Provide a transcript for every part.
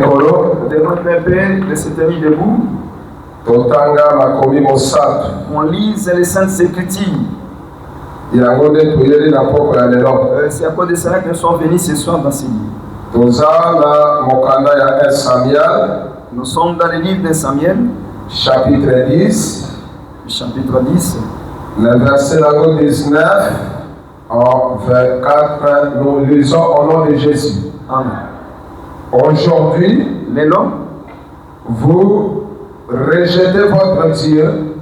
de se tenir debout. On lise les Saintes Écritures. C'est à cause de cela que nous sommes venus ce soir dans ce livre. Nous sommes dans le livre de Samuel, chapitre 10. Chapitre 10. Le verset 19 en 24, nous lisons au nom de Jésus. Amen. Aujourd'hui, vous rejetez votre Dieu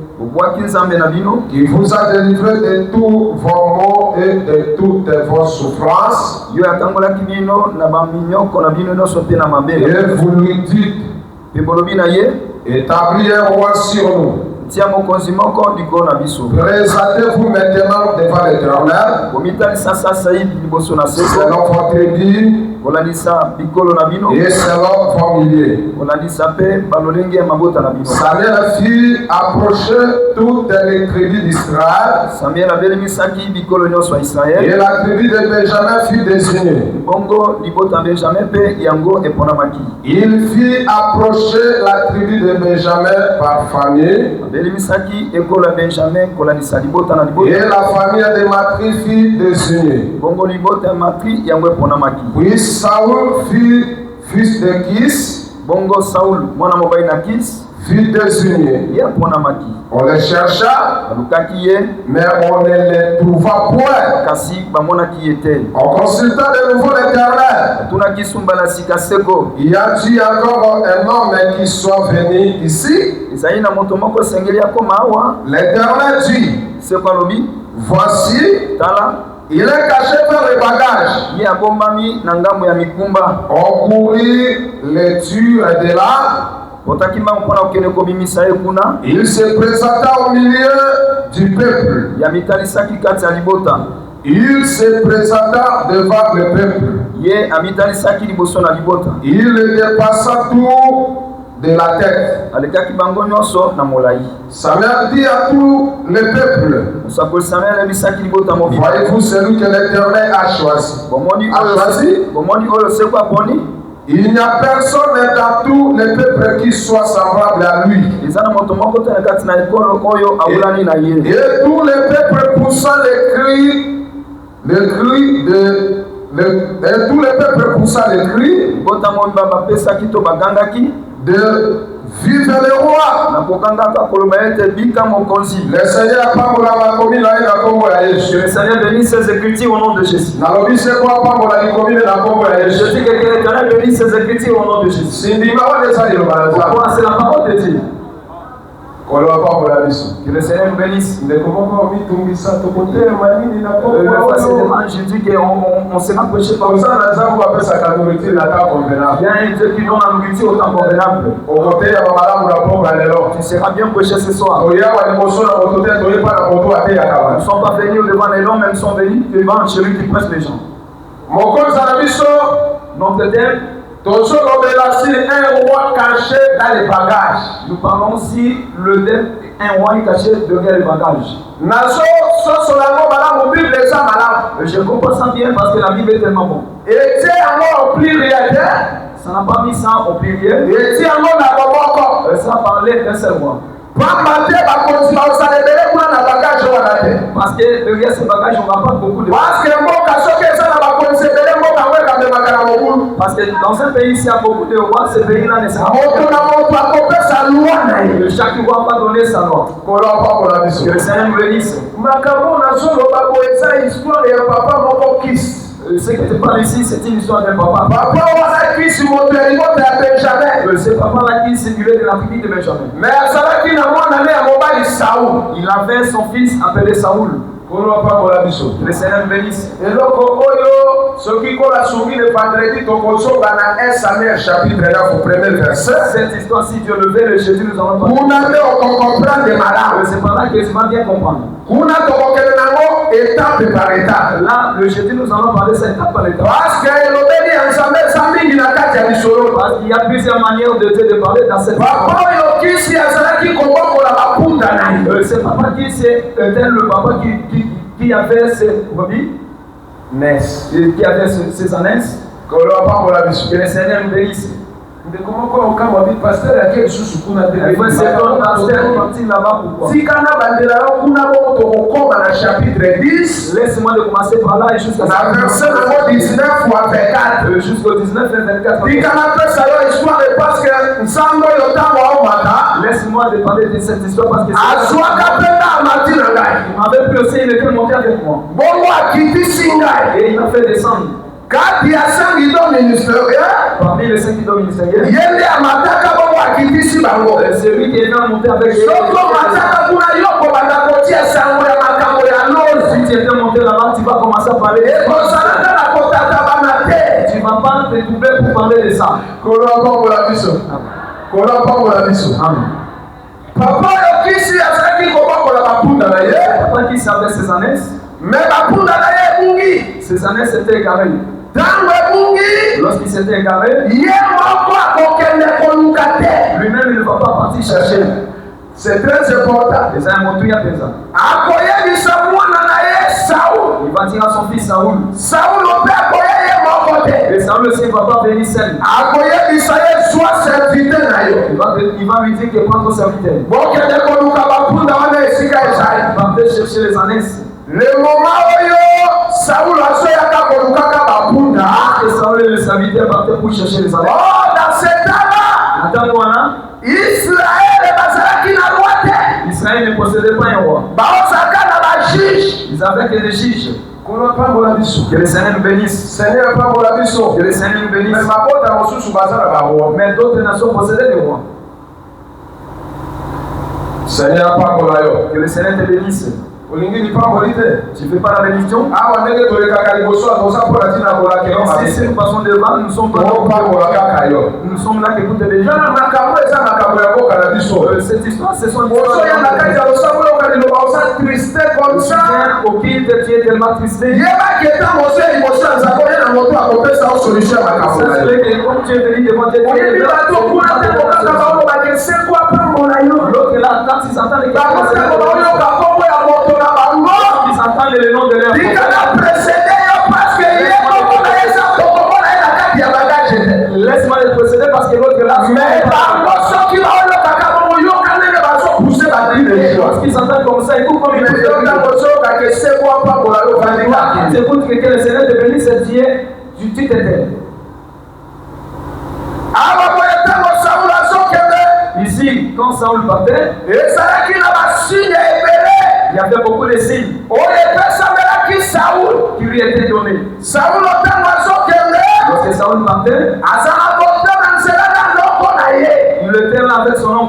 qui vous a délivré de tous vos maux et de toutes vos souffrances. Et vous lui dites, établis un roi sur nous. Présentez-vous maintenant devant l'Éternel selon votre dit et selon vos milliers. Samuel fit approcher toutes les tribus d'Israël et la tribu de Benjamin fut désignée. Il fit approcher la tribu de Benjamin par famille. Et la famille de Matri fut désignée. Puis Saoul fut fils de Kis, fut désigné. On les chercha, mais on ne les trouva point. On consulta de nouveau l'Éternel. Y a-t-il encore un homme qui soit venu ici? L'Éternel dit, voici, il est caché dans les bagages. On courut les tuer de là. Il se présenta au milieu du peuple. Il se présenta devant le peuple. Il le dépassa tout de la tête. Samuel dit à tout le peuple, voyez-vous celui que l'Éternel a choisi. Il n'y a personne dans tout le peuple qui soit semblable à lui. Et tout le peuple poussa et tout le peuple poussa le cri de vive le roi. Le Seigneur le Seigneur bénisse ses écritures au nom de Jésus. Je dis que l'Éternel bénisse ses écritures au nom de Jésus. C'est la parole de Dieu. Que le Seigneur nous bénisse. Je dis qu'on s'est rapproché par ça. Il y a un Dieu qui donne la nourriture au temps convenable. Tu seras bien prêché ce soir. Nous ne sommes pas venus devant les gens, mais nous sommes venus devant celui qui presse les gens. Notre thème, un roi caché dans les bagages. Nous parlons aussi le thème, un roi caché derrière les bagages. Je comprends ça bien parce que la Bible est tellement bonne. Ça n'a pas mis ça au pluriel. Ça parlait d'un seul roi. Parce que derrière ces bagages, on n'a pas beaucoup de bagages. Parce que dans un pays, s'il y a beaucoup de rois, ce pays-là ne sera pas. Chaque roi va donner sa loi. Que le Seigneur nous bénisse. Ce que tu parles ici, c'est une histoire d'un papa. Ce papa-là qui circulait de la tribu de Benjamin. Il avait son fils appelé Saoul. Le Seigneur nous bénisse. Cette histoire, si Dieu le veut, le jeudi, nous allons parler. C'est par là que tu vas bien comprendre. Là, le jeudi, nous allons parler cette étape par étape. Parce qu'il y a plusieurs manières de te parler dans cette étape. C'est papa qui c'est le papa qui avait ses brebis, qui avait ses ânesses. Que le Seigneur nous bénisse. comment on dit pasteur à quel sous kuna de c'est ton pasteur parti là-bas pourquoi si kana bandela kuna bo to koma na chapitre 10 laisse-moi de commencer par là et jusqu'à verset 19 ou 24 jusqu'au 19 et 24 si kana pesa yo histoire parce que nsambo yo tango au mata laisse-moi de parler de cette histoire parce que azwa kapenda matina ngai il m'avait pris aussi il était monté avec moi bongo akiti singai et il m'a fait descendre. Parmi les 5 qui doivent ministériels, c'est lui qui est venu monter avec eux. Si tu étais monté là-bas, tu vas commencer à parler. Tu ne vas pas te doubler pour parler de ça. Papa qui savait ses années, mais ses années s'étaient égarées. Lorsqu'il s'était égaré, lui-même il ne va pas partir chercher. C'est très important. Les uns m'ont tout à présent. Il va dire à son fils Saoul. Et Saoul aussi ne va pas venir seul. Il va lui dire qu'il prend ton serviteur. Partez chercher les années. Le moment où Saoul a fait que Saoul et le serviteur partaient pour chercher les années. Oh, dans cet temps-là, Israël ne possédait pas un roi. Ils avaient que des juges. Que le Seigneur nous bénisse. Que le Seigneur nous bénisse. Mais d'autres nations possédaient des rois. Que le Seigneur te bénisse. Tu ne fais pas la bénédiction? Si nous passons devant, nous sommes pas là. Nous sommes là que pour te bénir. Cette histoire, c'est son histoire. Auquel tu es tellement tristé. Comme tu es venu devant Dieu, l'autre là, quand il s'entend les gars, ils entendent le nom de leur laisse-moi les précéder parce que l'autre là parce qu'ils s'entendent comme ça, écoute comme il est écoute que le Seigneur te bénisse, c'est Dieu, tu t'étais. Ici, quand Saoul partait, il y avait beaucoup de signes qui lui étaient donnés. Lorsque Saoul partait, il le tenait avec son nom.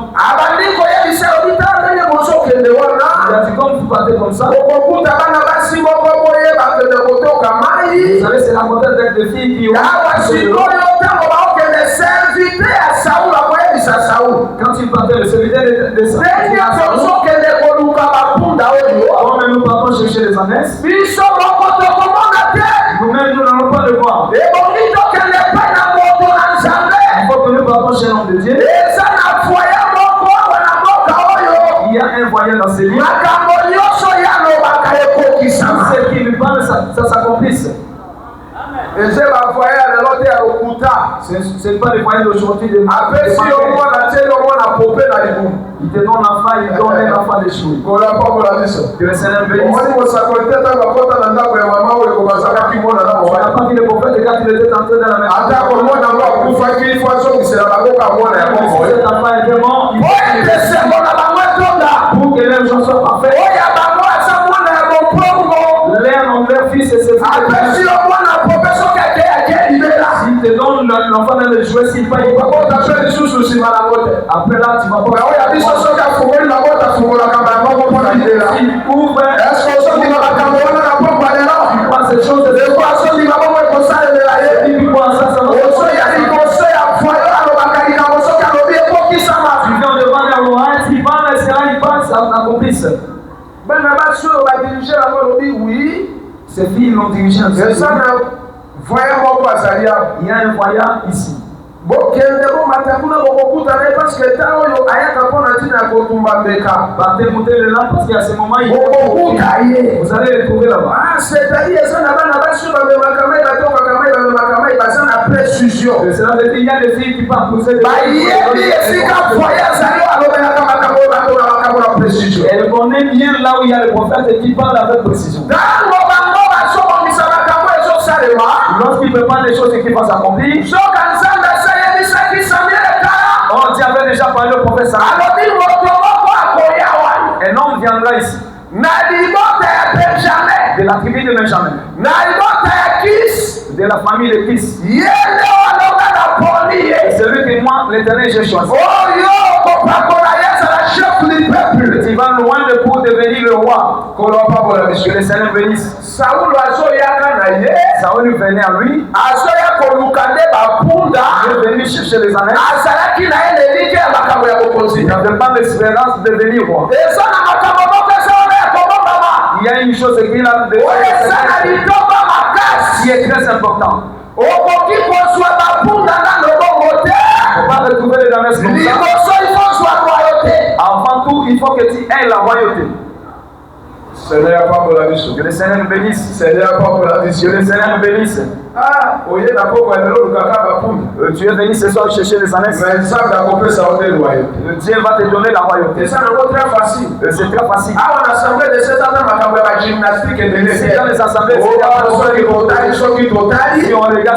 Il a dit comme vous partez comme ça, vous savez c'est la modèle avec des filles qui ont quand il partait le serviteur de Saoul, quand nous partons chercher les ânes, nous-mêmes nous n'allons pas le voir. Il faut que nous partons chez l'homme de Dieu. Il y a un voyant dans ces livres. Ce qui lui parle, ça s'accomplisse. Et c'est la voyage de l'autre à Okuta. C'est pas le voyage d'aujourd'hui de après si on voit la tête, on voit la popée dans les bouts. Il te donne l'enfant, il donne un enfant des choses. Que le Seigneur bénisse. On va dire que ça côté dans la porte dans la maman ou le commençant qui monte dans la maman. On n'a pas vu le prophète quand il était entré dans la maison. Attends, on voit dans la pour faire qu'il faut que c'est la maman qui a monté. Cet enfant est vraiment. Il faut que c'est bon la maman tombe pour que les gens soient parfaits. Oh, il y a maman, ça monte dans mon pauvre. L'un en leur fils et ses fils. Après si on voit la profession s'il te donne l'enfant dans le jouet, s'il pas, il va pas t'appeler les sous aussi mal à côté. Après là, tu vas pas. Mais oui, il y a des choses qui a fumé la boîte à fumer la caméra. Est-ce qu'on dit la caméra, on a pas parlé là? Tu vois ces choses, des poissons, il va pas voir comme ça, il est là. Et puis, quoi, ça va. Il y a des conseils à foyer, à l'obacari, à l'obacari, à l'obacari, pour qui ça marche? Tu viens de vendre à l'oreille, s'il parle, c'est là, il passe, ça accomplisse. Ben, là-bas, on va diriger la voie, on dit oui. Ces filles l'ont dirigé en ce sens. Il y a un voyant ici. Partez monter le lampe parce qu'à ce moment il vous allez le trouver là-bas. C'est-à-dire basé na précision. Cela veut dire qu'il y a des filles qui partent pousser des elle connaît bien là où il y a le prophète et qui parle avec précision. Lorsqu'il prépare les choses et qu'il va s'accomplir, on dit avait déjà parlé au prophète Samuel. Un homme viendra ici. De la tribu de Benjamin. De la famille de Kis. Celui que moi, l'Éternel, j'ai choisi. Tu vas loin de pour devenir le roi. Que le Seigneur bénisse. Saoul venait à lui. Il est venu chercher les années. Il n'avait pas l'espérance de devenir roi. Il y a une chose qu'il a qui est très important. On ne peut pas retrouver les années comme ça. Avant tout, il faut que tu aies la royauté. Seigneur, pas pour la mission. Que le Seigneur nous bénisse. Seigneur, pas pour la mission. Que le Seigneur nous bénisse. Tu es venu ce soir chercher les années. Dieu va te donner la royauté. C'est très facile. C'est très facile. C'est dans les assemblées. Si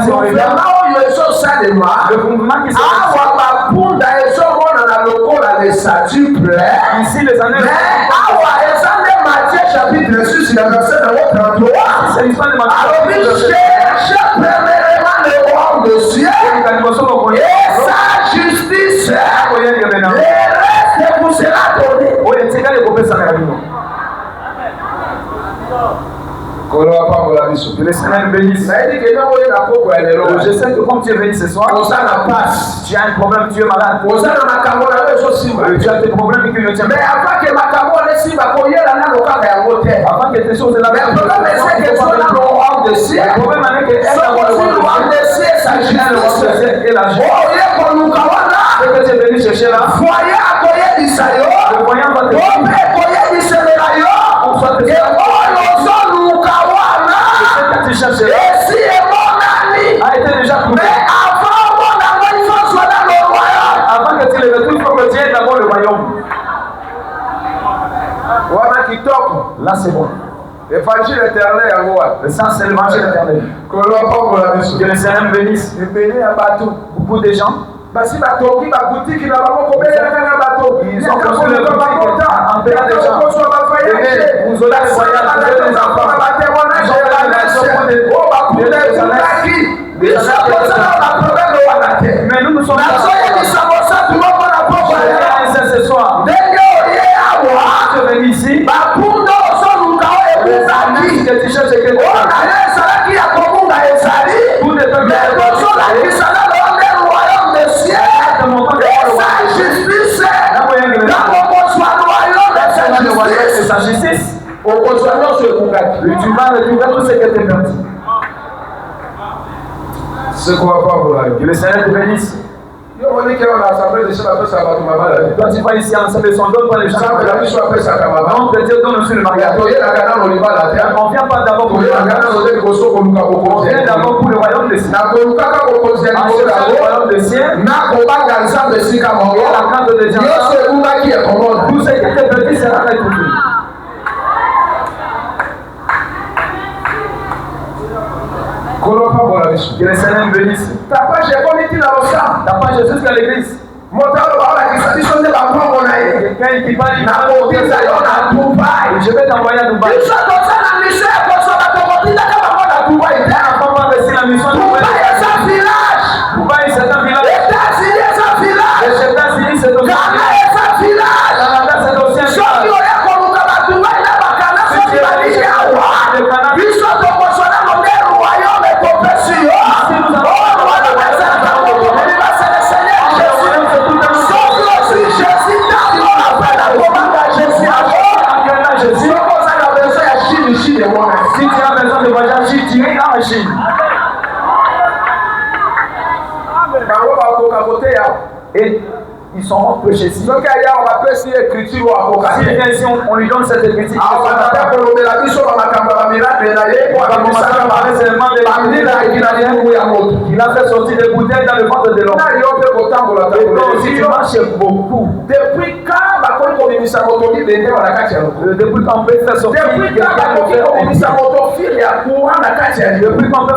on regarde, le mouvement qui se ici les années. Matthieu chapitre 6, le verset 33. C'est l'histoire de Matthieu. Alors, cherchez premièrement le royaume de Dieu et sa justice. Le reste vous sera donné. Que le Seigneur bénisse. Je sais que comme tu es venu ce soir, tu as un problème, tu es malade. Tu as des problèmes qui ne tiennent pas. Avant que tes choses là, le problème est que tu as le royaume de ciel. Le problème est que tu as le royaume de ciel et la joie. Ce que tu es venu chercher là, le voyant va te dire. A été déjà trouvé. Mais avant que tu le retrouves, il faut que tu aies d'abord le royaume. Là c'est bon. L'évangile éternel à moi. Ça c'est l'évangile éternel. Que le Seigneur me bénisse. Beaucoup de gens. Ils ont construit le boutique en payant des gens. Vous aurez les voyages, vous aurez les enfants. Mais nous sommes là. Ce soir. Je vais ici. Que tu cherches quelque chose. Pour ne pas sa justice. Tu vas retrouver tout ce que tu as perdu. C'est quoi pas pour la que le Seigneur te bénisse. Toi, tu vas ici ensemble, on donne pas les gens. Non, Dieu donne aussi le mariage. On ne vient pas d'abord pour le mariage. On vient d'abord pour le royaume des cieux. Le royaume des cieux. Et la crainte de Dieu. Tout ce qui était perdu sera retrouvé. Que le Seigneur me bénisse. Ta page est jusqu'à l'église. Quelqu'un qui parle, je vais t'envoyer à Dubaï. La mission de Dubaï, c'est un village. Les États-Unis, c'est aussi un village. Canada, c'est aussi un village. Si tu as besoin de voyage, tu iras en Chine. Et ils sont prêchés ici. Donc, il y a une écriture ou apocalypse. S'il vient ici, on lui donne cette écriture. On va commencer à parler seulement de qu'il a fait sortir des bouteilles dans le ventre de l'homme. Et si tu marches beaucoup, depuis quand depuis qu'on peut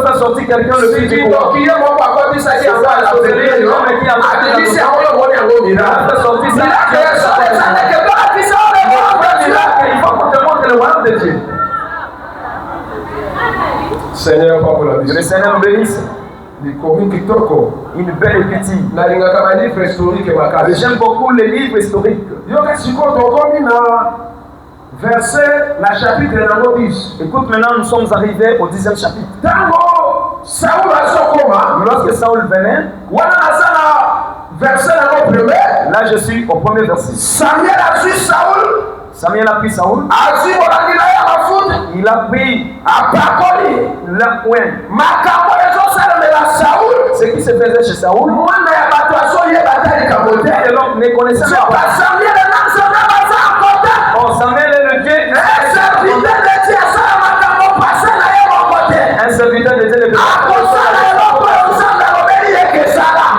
faire sortir quelqu'un le fil du courant. Il a fait sortir ça. Il faut qu'on te montre le royaume de Dieu. Seigneur, que le Seigneur nous bénisse. Une belle épitille. J'aime beaucoup les livres historiques. Verset, la chapitre 10. Écoute, maintenant nous sommes arrivés au 10e chapitre. Lorsque Saoul venait, là je suis au premier verset. Samuel a pris Saoul. Il a pris la pointe. Ce qui se faisait chez Saoul, et l'homme ne connaissait pas. Oh, Samuel est le Dieu. Un serviteur de Dieu. Il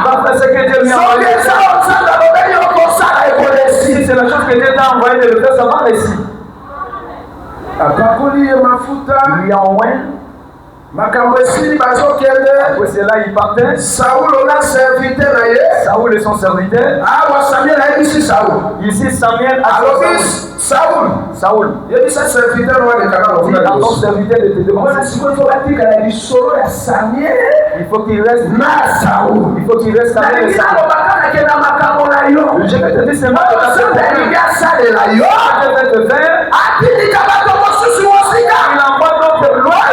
va faire ce que Dieu lui a envoyé. Si c'est la chose que Dieu t'a envoyé de le faire, ça va réussir. Il y a un moyen. Après cela, il partait. Saoul est son serviteur. Ici, Samuel a Saoul. Il est un serviteur de Dieu. Il faut qu'il reste Samuel. Je vais te dire seulement que il envoie d'autres lois.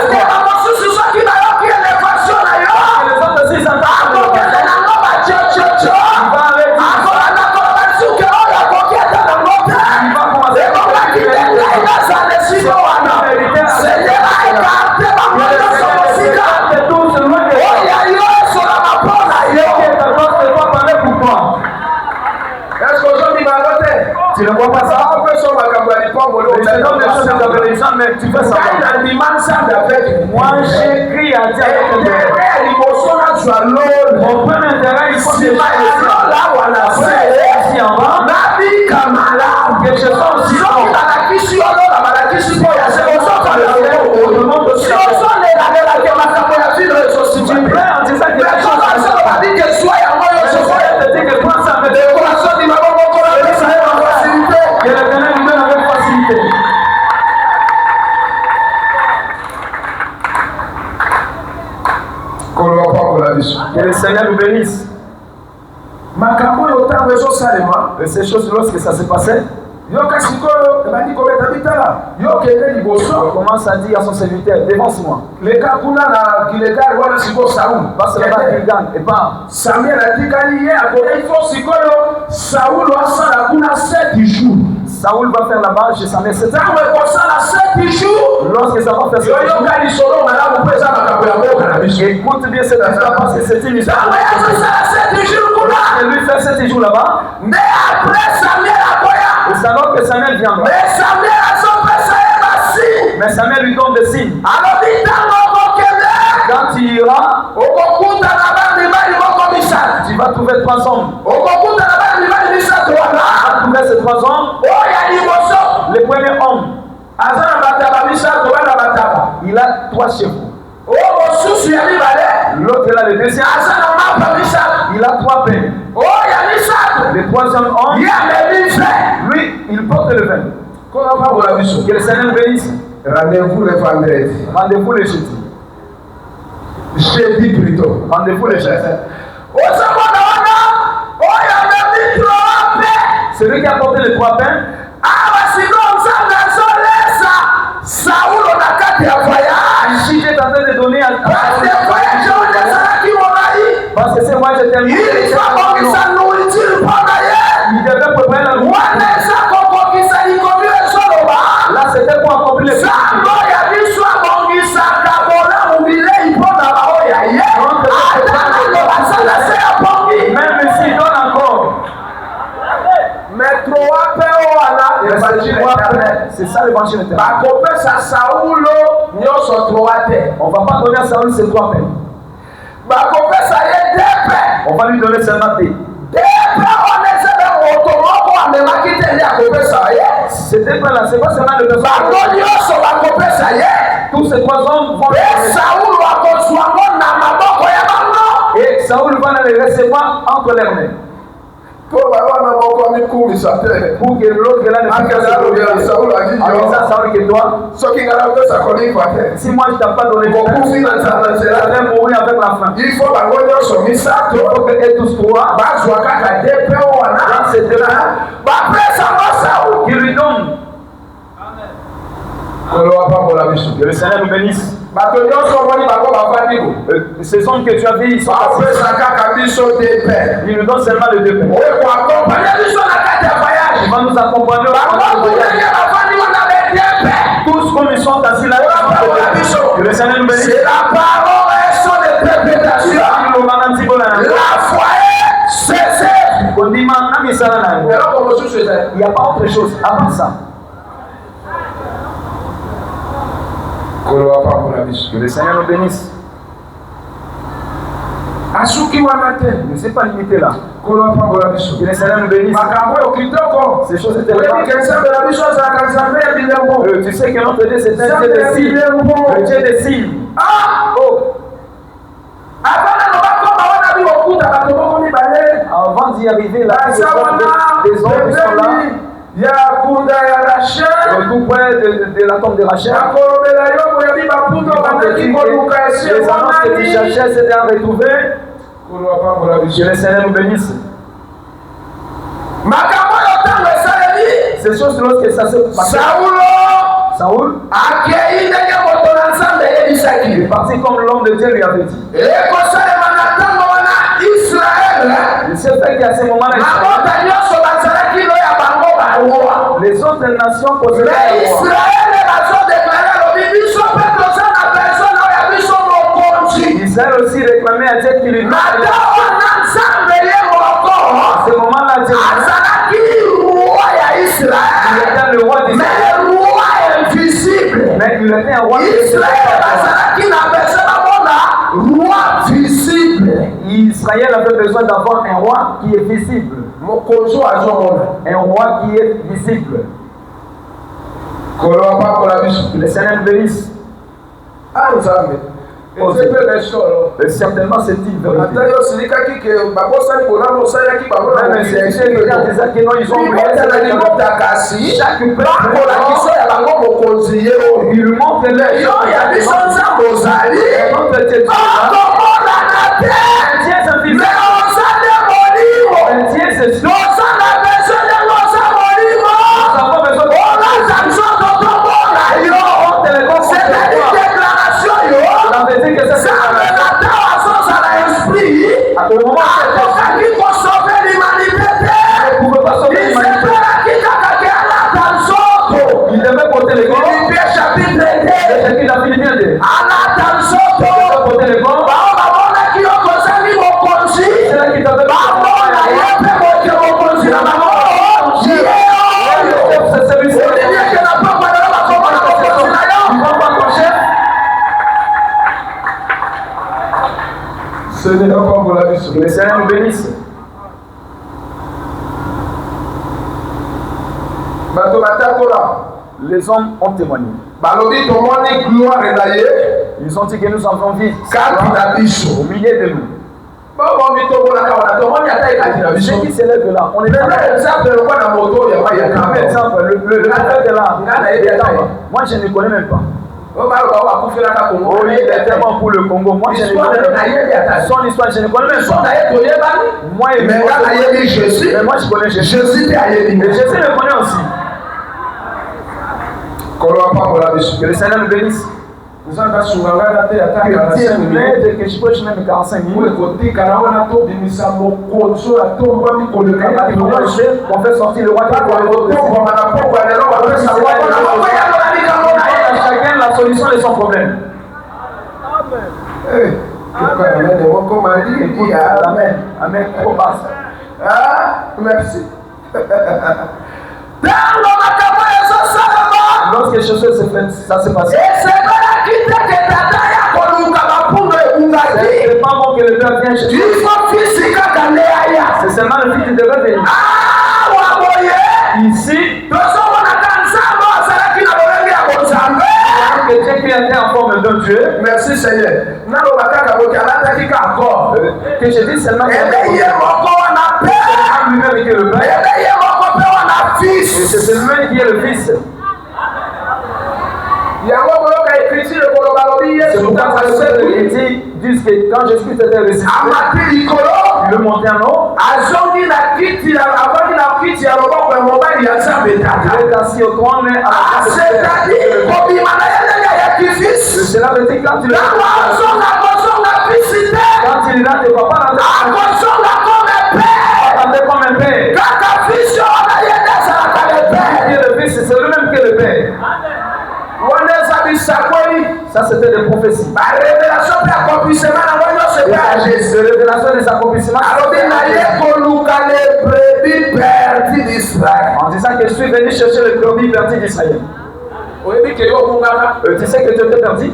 Tu ne vois pas ça? Mais tu fais ça. Moi, j'écris à Dieu. Mon premier intérêt, il faut que je sois ici en bas. Que je sois aussi fort. Si tu me plais en disant que les choses que l'Éternel nous donne avec facilité. Que le Seigneur nous bénisse. Et ces choses, lorsque ça s'est passé, on commence à dire à son serviteur, dévance-moi. Passe là-bas à Gilgal et part. Samuel a dit Saoul va faire là-bas chez Samuel 7 jours. Lorsque ça va faire 7 jours, écoute bien cette histoire parce que c'est une histoire. Il lui fait 7 jours là-bas. Mais après Samuel a et alors que Samuel viendra. Mais Samuel lui donne des signes. Quand tu iras, tu vas trouver 3 hommes. Tu vas trouver ces 3 hommes. Le premier homme, il a 3 chevaux. L'autre là, le deuxième, il a 3 pains. Le 3e homme, lui, il porte le vin. Que le Seigneur bénisse. Rendez-vous le vendredi. Rendez-vous le jeudi. Jeudi plutôt. Rendez-vous le jeudi. Celui qui a porté les 3 pains. Si j'ai tenté de donner à parce que c'est moi je t'aime. Il devait préparer la nourriture. Là c'était pour accomplir les même s'il donne encore. C'est ça l'évangile éternel. On va pas donner à Saoul ses 3 pains. On va lui donner seulement des. C'était pas là, c'est pas seulement le besoin. Tous ces 3 hommes vont et Saoul va les recevoir entre leurs mains. Pour que l'autre là ne puisse pas Saoul que toi. Si moi je t'ai pas donné de pain, tu vas mourir avec la faim. Il faut que tous 3 dans ces 2 qui lui donne. Que le Seigneur nous bénisse. Ces hommes que tu as vus, ils sont ils nous donnent seulement le 2 pains. Ils vont nous accompagner tous comme ils sont assis là. Que le Seigneur nous bénisse. La foi est cessée. Il n'y a pas autre chose avant ça. Que le Seigneur nous bénisse. Ne s'est pas limité là. Que le Seigneur nous bénisse. Ces choses étaient là. Tu sais que notre Dieu c'est un Dieu de signes. Le Dieu des signes. Avant d'y arriver là, des hommes qui sont là. Tout près de la tombe de Rachel. Les annonces que tu cherchais s'étaient retrouvées. Que le Seigneur nous bénisse. Ces choses lorsque ça se passe. Saoul est parti comme l'homme de Dieu lui avait dit. Il s'est fait qu'à ce moment-là, les autres nations possédaient un roi. Israël aussi réclamait à Dieu qu'il lui donne. À ce moment-là, Dieu il était le roi d'Israël. Mais il était un roi Israël avait besoin d'avoir un roi qui est visible. Un roi qui est visible. Que le Seigneur bénisse. Certainement c'est une vérité. Même si ils ont oublié chaque il lui montre les que le Seigneur nous bénisse. Les hommes ont témoigné. Ils ont dit que nous avons vu au milieu de nous. Ceux qui s'élèvent là, on est là. Moi je ne connais même pas. Oui, il est tellement pour le Congo. Moi, je ne connais pas. Son histoire, je ne connais même pas. Moi, mais moi, je connais Jésus. Et Jésus me connaît aussi. Que le Seigneur nous bénisse. Que Dieu m'aide, que je peux même 45 minutes. On fait sortir le roi chacun la solution de son problème. Amen. Amen. Amen. Merci. Lorsque quelque chose s'est fait, ça s'est passé. C'est pas bon que le père vienne chez toi. C'est seulement le fils qui devait venir. Ici, que Dieu qui était en forme d'un Dieu. Merci Seigneur. Que je dis seulement que lui-même qui est le Père. Et c'est celui qui est le Fils. C'est pourquoi les disent que quand Jésus était ressuscité, il le montait en haut. Il est assis au trône cela veut dire quand il est là, tu ne vas pas rentrer comme un père. Qui est le Fils, c'est lui-même qui est le Père. Ça c'était des prophéties. La révélation des accomplissements. En disant que je suis venu chercher le brebis perdu d'Israël. Tu sais que tu étais perdu?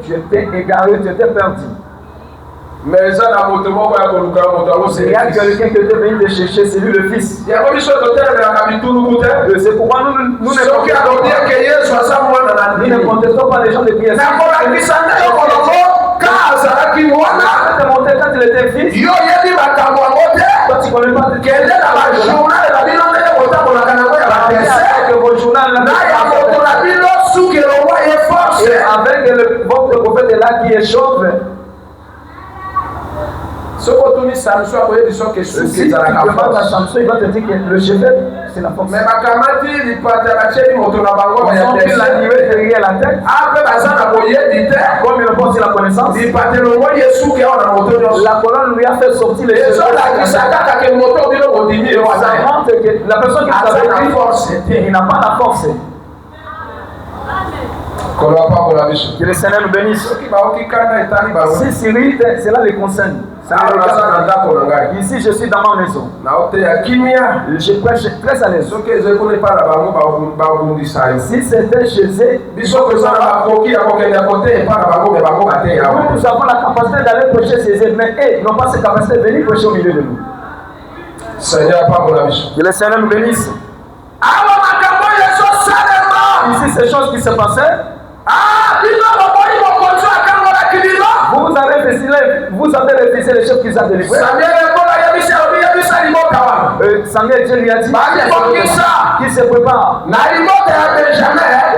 Tu étais égaré, tu étais perdu. Mais il y a Il y a quelqu'un qui était venu te chercher, c'est lui le Fils. C'est pourquoi nous ne contestons pas les gens de prière. Quand il était fils, toi tu connais pas avec votre prophète là qui est chauve. Si tu demandes à Samson, il va te dire que le cheveu, c'est la force. Mais ils ont pris l'animé derrière la tête. Comme il pense la connaissance, la colonne lui a fait sortir les cheveux. Ça montre que la personne qui avait pris force, il n'a pas la force. Que le Seigneur nous bénisse. Si Syrie, cela les concerne. Ici, je suis dans ma maison. Je prêche très à l'aise. Si c'était chez eux, nous avons la capacité d'aller prêcher chez eux, mais eux n'ont pas cette capacité de venir prêcher au milieu de nous. Que le Seigneur nous bénisse. Ici, ces choses qui se passaient. Vous avez refusé les chefs qu'ils ont délivrés. Samuel, Dieu lui a dit qui se prépare. Il y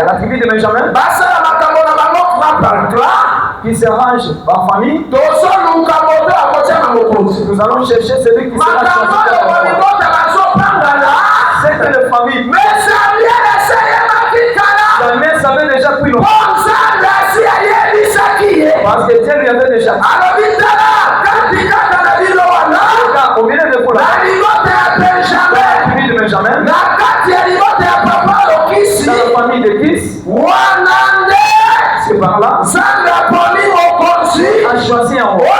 a la tribu de Benjamin qui se range par famille. Nous allons chercher celui qui se range par famille. C'est que les familles. Samuel savait déjà pris le parce que Dieu lui avait déjà au milieu de vous là, la famille de Benjamin, dans la famille de Kis, c'est par là, a choisi un roi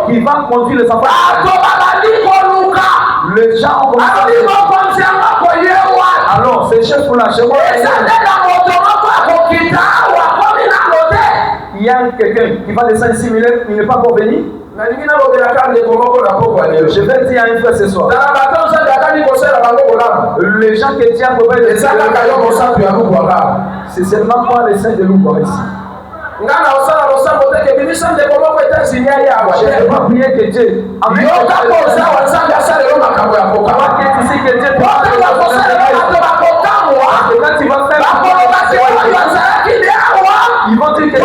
qui va conduire les enfants. Les gens ont commencé alors, c'est chef pour la chef. Il y a quelqu'un qui va descendre ici, mais il n'est pas encore venu. Je vais dire à une fois ce soir. Les gens qui tiennent pour c'est seulement pour les saints de Loupa ici. Je ne vais pas prier que Dieu. Quand tu vas faire ils vont dire que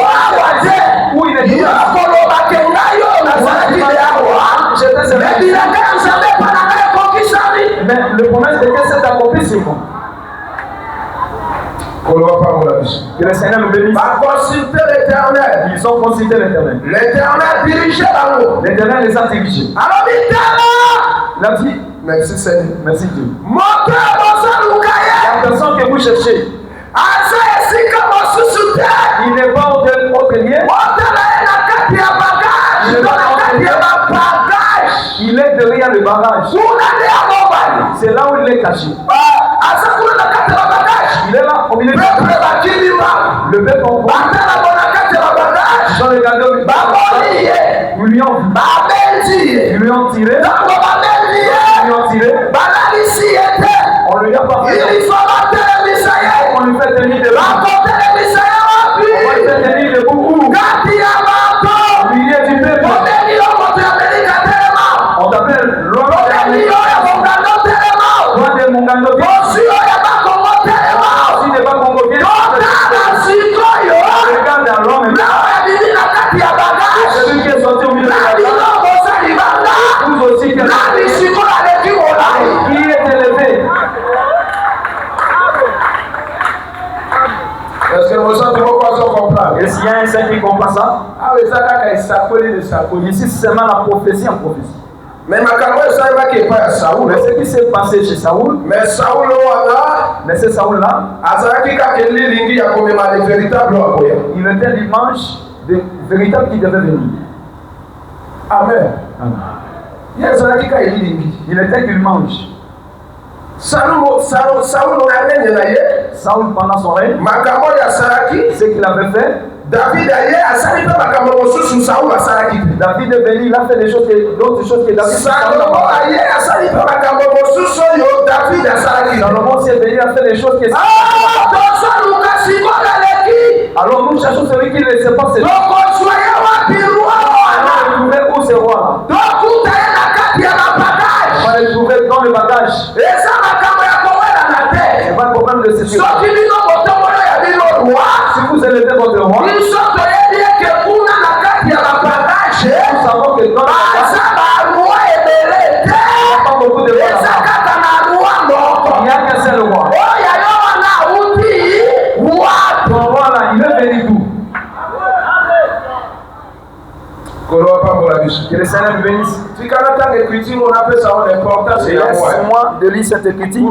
où il est mais le promesse de Dieu s'est accompli sur moi. Que le Seigneur nous bénisse. Ils ont consulté l'Éternel. L'Éternel dirigeait là-haut. L'Éternel les a dirigés. Alors il a dit merci Seigneur. Merci Dieu. La personne que vous cherchez, il n'est pas au grenier. Il est derrière le barrage. C'est là où il est caché. Il est là au milieu du peuple. Le peuple en voit. Ils ont regardé au milieu. Ils lui ont tiré. Ils lui ont tiré. On lui a pas fait. On lui fait tenir debout. On va lui faire tenir debout. Au milieu du peuple. On t'appelle loin de Mungando. Aussi n'est pas Congo. Regarde à l'homme. Celui qui est sorti au milieu de la vous aussi qui est élevé. Est-ce que vous sentez pourquoi ça comprend? Est-ce qu'il y a un saint qui comprend ça? Ah oui, ça il s'appelle. Ici, c'est seulement la prophétie en prophétie. Mais ma caméra, ça va qu'il pas Saoul. Mais ce qui s'est passé chez Saoul, mais Saoul mais c'est Saoul-là, il était l'image des véritables qui devaient venir. Amen. Il était l'image. Saoul pendant son règne, ce qu'il avait fait, David est venu, il a fait d'autres choses que David. Salomon s'est venu, il a fait des choses que alors nous cherchons celui qui ne sait pas ce roi. Alors il trouvait où ce roi? On va le trouver dans le bagage. C'est pas le problème de ce roi. Si vous élevez votre roi, nous savons que dans le bagage, il n'y a pas beaucoup de rois là-bas. Il n'y a qu'un seul roi. Ton roi là, il est venu d'où? Que le Seigneur me bénisse. Laisse-moi de lire cette critique.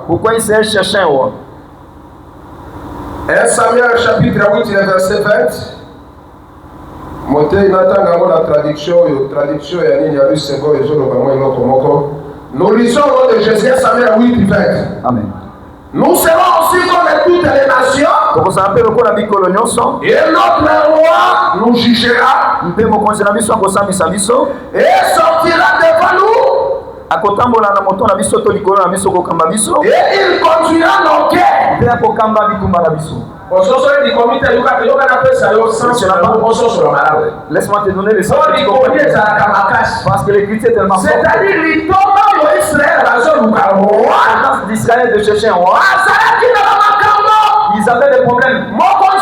Pourquoi Israël cherchait un roi? 1 Samuel chapitre 8, verset 20. Nous lisons de Jésus Samuel 8, 20. Amen. Nous serons aussi comme toutes les nations. Et notre roi nous jugera. Et sortira devant nous. Et il conduira nos cœurs. Laisse-moi te donner les sens. Parce que les critiques tellement fortes. C'est-à-dire d'Israël de chercher un roi. Ils avaient des problèmes. Quand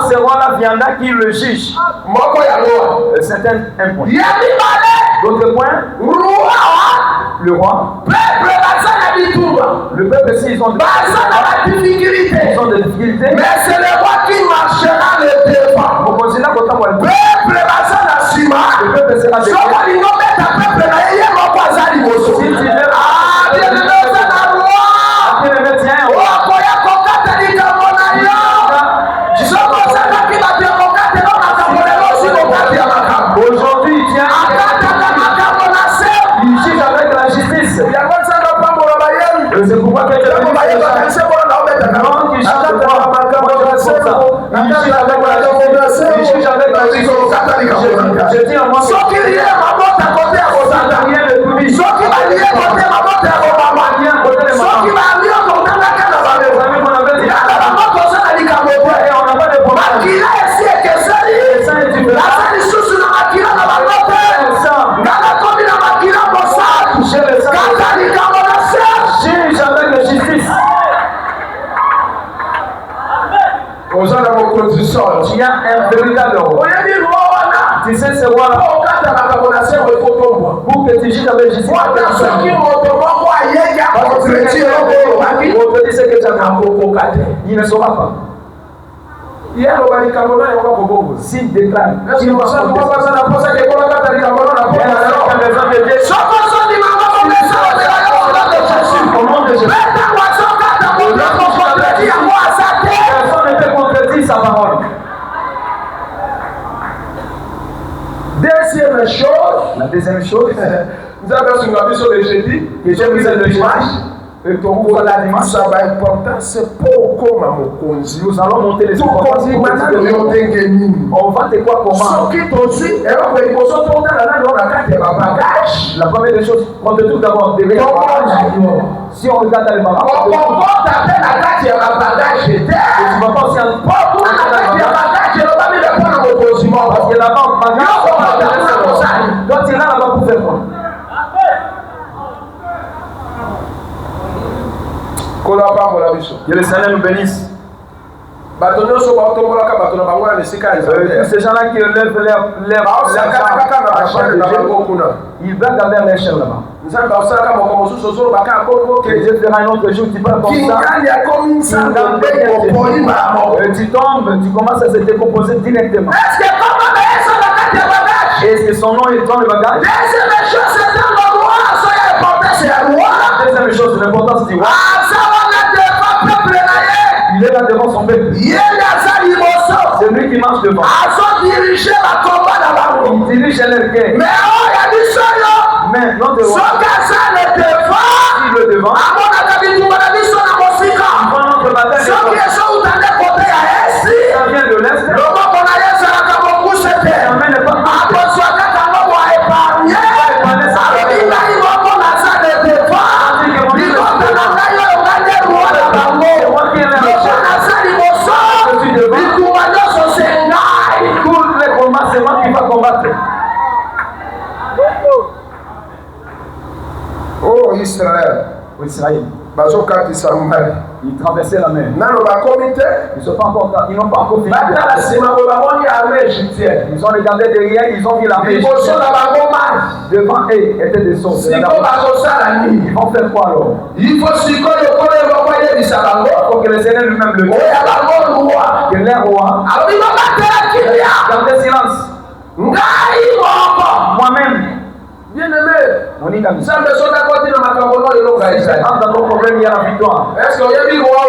ce roi-là viendra, qui le juge. C'est un point. D'autres points. Le roi. Le peuple, s'ils ont des difficultés. Mais c'est le roi qui marchera le devant. Le peuple sera Si tu aujourd'hui, il tient il juge avec la justice. C'est pourquoi que je dis à moi, il y a un véritable roi. Tu sais ce roi-là. Pour que tu juges avec justice. Il ne saura pas. S'il déclare, personne ne peut contredire sa parole. deuxième chose, la deuxième chose, nous avons sur la mission de jeudi, que j'ai mis le dimanche, et donc voilà dimanche, ça va être important, c'est pour comment mon conduit. nous allons monter les importances. On va te quoi comment? La première des choses, on te tout d'abord devait si on regarde dans les bagages, tu vas pas aussi un parce que là-bas, quand tu es là-bas pour faire quoi? Que le Seigneur nous bénisse. Ces gens-là qui lèvent leur ils vont garder leur chair là-bas. Que Dieu fera un autre jour, tu vas comme ça. Tu tombes, tu commences à se décomposer directement. Est-ce que son nom est dans le bagage? La deuxième chose, l'importance du roi. Il est là devant son peuple. C'est lui qui marche devant. Il dirige leur guerre. Mais non devant. Il est devant. Ça vient de l'Est. Oh Israël. Israël. Ils traversaient la mer. Ils n'ont pas encore fini. Ils ont regardé derrière, ils ont vu l'armée. Devant eux étaient des sources. Ils vont faire quoi alors? Il faut que le Seigneur lui-même le dise. Que les rois gardez silence. Moi-même. Bien-aimé, on est comme ça. Dans nos problèmes, il y a la victoire. Est-ce qu'il y a un roi?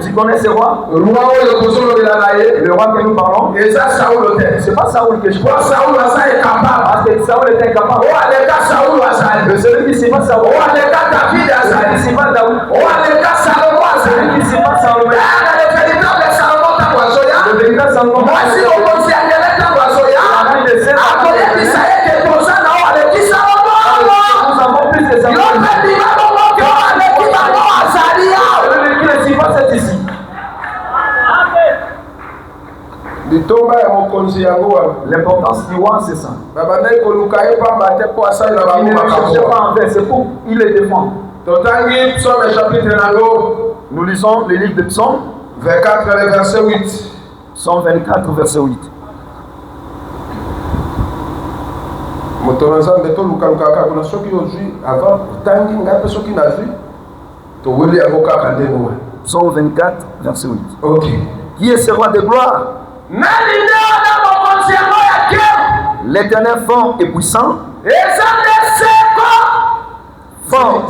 Tu connais ce roi? Le roi que nous parlons. Et ça, Saoul. C'est pas Saoul que je crois. Saoul est capable. Parce que Saoul était incapable. Celui qui ne sait pas Saoul. Celui qui ne sait pas Daoud. Celui qui ne sait pas Salomon. Le véritable Salomon. Nous avons plus de Salomon. L'importance du roi, c'est ça. Il ne cherche pas en fait, c'est pour il les défend. Nous lisons le livre de Psaume 24, verset 8. Psaume 24, verset 8. Psaume 24, verset 8. Ok. Qui est ce roi de gloire? L'Éternel fort et puissant. Fort.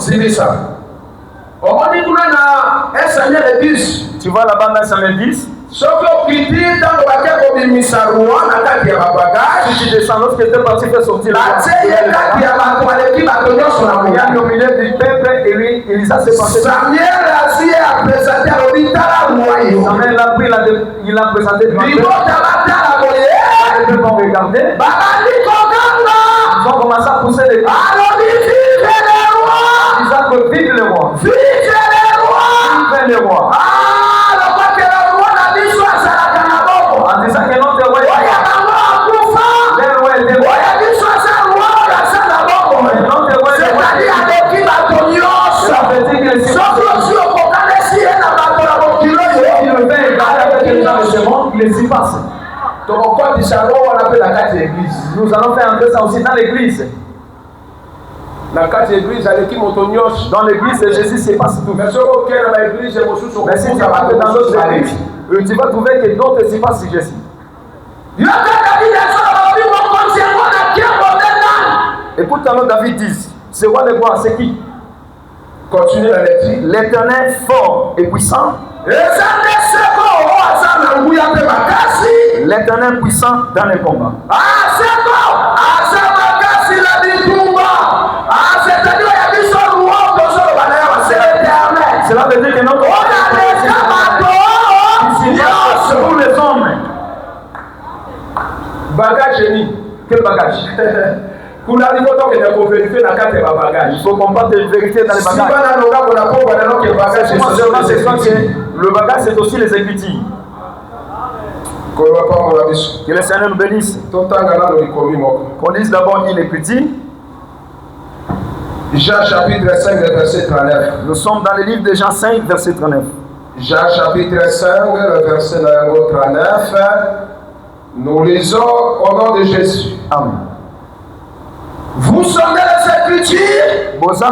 Tu vois là-bas dans Samuel 10. Si tu descends, lorsque tu es parti faire sortir il y a au milieu du peuple et lui, Elisa s'est passé. Samuel a pris, il a présenté devant eux. Les peuples ont regardé. Ils ont commencé à pousser les cris. Ils ont dit vive le roi. Vive le roi. En disant que notre roi il s'y passe. Nous allons faire un peu ça aussi dans l'église. Dans l'église, Jésus se passe tout. Mais si tu vas dans d'autres églises, tu vas trouver que d'autres s'y passent Jésus. Écoute alors David dit, ce roi de gloire, c'est qui? Continue la lecture. L'Éternel fort et puissant. L'Éternel puissant dans les combats. Cela veut dire que notre c'est pour les hommes. Bagage ni. Quel bagage? Il faut qu'on parle de vérité dans les bagages. Le bagage, c'est aussi les écritures. Que le Seigneur nous bénisse. Qu'on lise d'abord une écriture. Jean chapitre 5, verset 39. Nous sommes dans le livre de Jean 5, verset 39. Jean chapitre 5, verset 39. Nous lisons au nom de Jésus. Amen. Vous sondez les Écritures parce que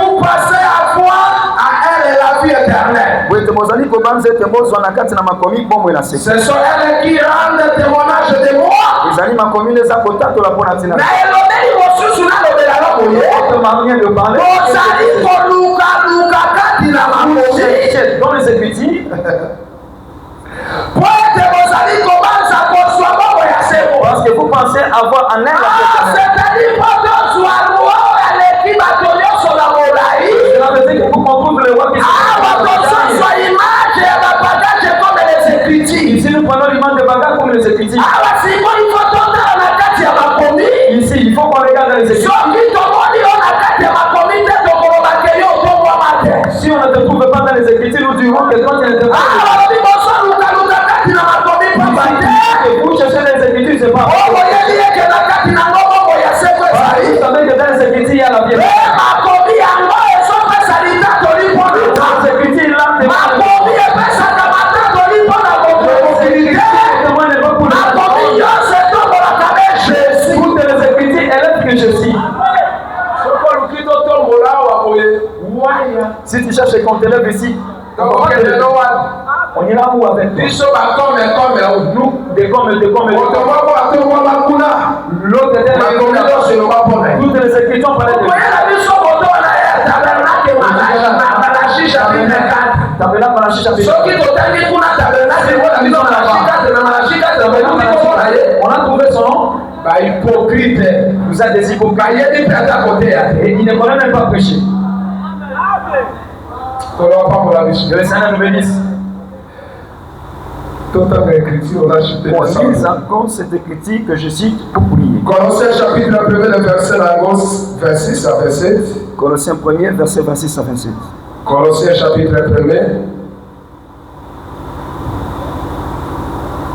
vous passez à voir à elle la vie éternelle. Ce sont elles qui rendent témoignage de moi. Dans les Écritures, parce que vous pensez avoir un air. C'est-à-dire que vous comprenez le roi qui ici nous prenons l'image de bagages comme les Écritures. Ici, il faut qu'on regarde les Écritures. Si on ne te trouve pas dans les Écritures, nous dirons que quand tu ne te trouves pas. Vous cherchez les Écritures, c'est pas. Vous savez que dans les Écritures, il y a la vérité. Les Écritures, là, toutes les Écritures, élève que je suis. Si tu cherches qu'on t'élève ici, on ira où avec toi? Nous, des comme. L'autre était toutes les Écritures parlaient de on a trouvé son nom. Hypocrite. Vous êtes des hypocrites. Et il ne connaît même pas prêcher. Que le Seigneur nous bénisse. On lise encore cette écriture que je cite pour prier. Colossiens chapitre 1, le verset 26 à 27. Colossiens 1, verset 26 à 27. Colossiens chapitre 1.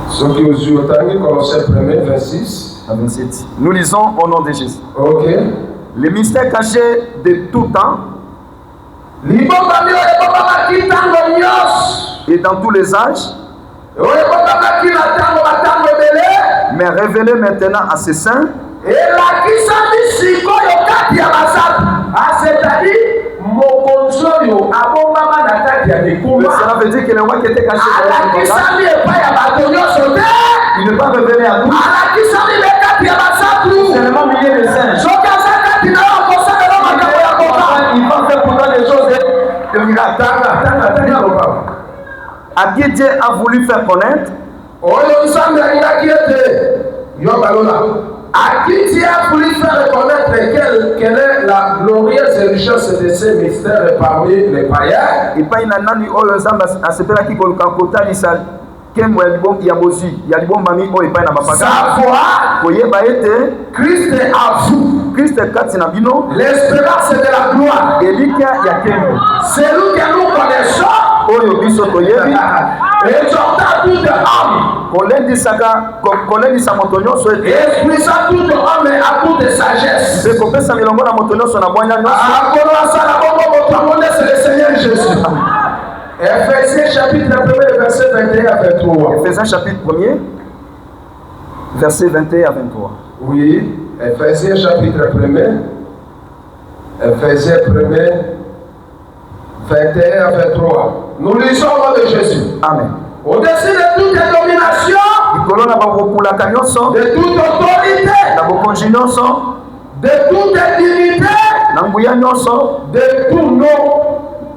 Ceux qui ont eu autant, Colossiens 1, 26 à 27. Nous lisons au nom de Jésus. Ok. Les mystères cachés de tout temps et dans tous les âges, mais révélés maintenant à ses saints. Cela veut dire que le roi qui était caché il n'est pas révélé à tous. C'est le milieu des saints. Il va faire pourtant des choses de miracles. À qui Dieu a voulu faire connaître. À qui Dieu a voulu faire reconnaître quelle est la glorieuse richesse de ces mystères parmi les païens. Et pas une année où les hommes a se faire qui vont quand ils savent qu'un bon il y a bosi il y a bon mami où il pas na papa. Sa foi. Voyez bah était Christ est à vous. Christ est katina bino. L'espérance de la gloire. Et lui qui a qu'un. C'est lui que nous connaissons. Oyo biso toyebi. Exhortant tout homme. Kolendi sa motonyo so et expressant tout homme à toute sagesse. C'est qu'on peut sa milongo na motonyo so na bonya nyo. C'est le Seigneur Jésus. Ephésiens chapitre 1, verset 21 à 23. Ephésiens chapitre 1, verset 21 à 23. Oui, Ephésiens chapitre 1. Ephésiens 1, 21 à 23. Nous lisons au nom de Jésus. Amen. Au-dessus de toute domination, de toute autorité, de toute dignité, de tout nom.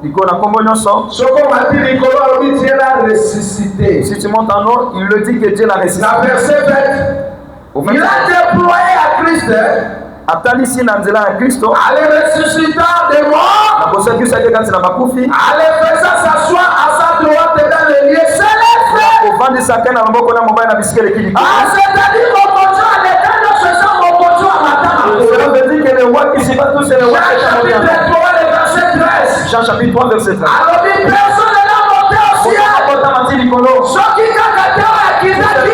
Ce qu'on m'a dit, Nicolas, Dieu l'a ressuscité. Si tu montes en haut, il le dit que Dieu l'a ressuscité. La verset 20. Il a déployé à Christ atalisi na nzela ya Kristo, en les ressuscitant des morts, na kosekisa yake kati na makufi, en les faisant s'asseoir à sa droite dans les lieux célestes. kovandisa ke na maboko na mobali na bisika lekili. C'est-à-dire mokonzi wa leta nyonso eza mokonzi wa matanga. Cela veut dire que le roi qui se bat tous c'est le roi qui est Chapitre 3, le verset 13. Jean chapitre 3 verset 13. Alors dit personne n'est monté au ciel. Soki kaka teo ya kizaki.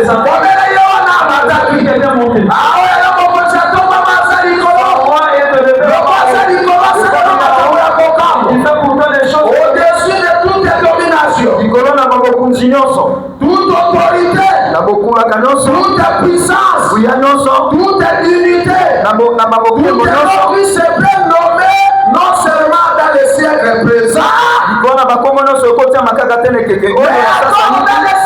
Omele yo na mataki. Awe yo mokonzi atomba masa likolo. Masa likolo c'est le makambo ya kokambo. Au-dessus de toute domination. Toute autorité. Toute puissance. Toute dignité. Toute nom qui se peut nommer non seulement dans les siècles présents. Mais encore dans les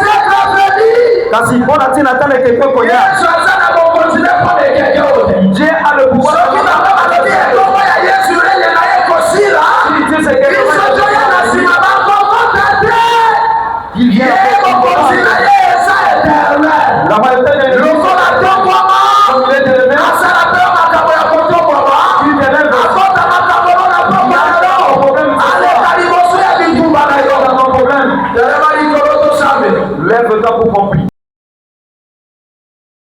siècles à venir. Kasi mpona tina tana ekeke koya. Yesu aza na bokonzi ne mpona ekeke oyo. Dieu a le pouvoir. Soki bango balobi ekombo ya Yesu reye na ye kosila. Biso toya na nsima bakokota te. Ye bokonzi na ye eza éternel. Lokola tongwama asala mpe makambo ya kotongwama. Akota makambo na poko na yo. Aleka liboso ya bitumba na yo. Telema likolo tosambe. Lève-toi pour compris.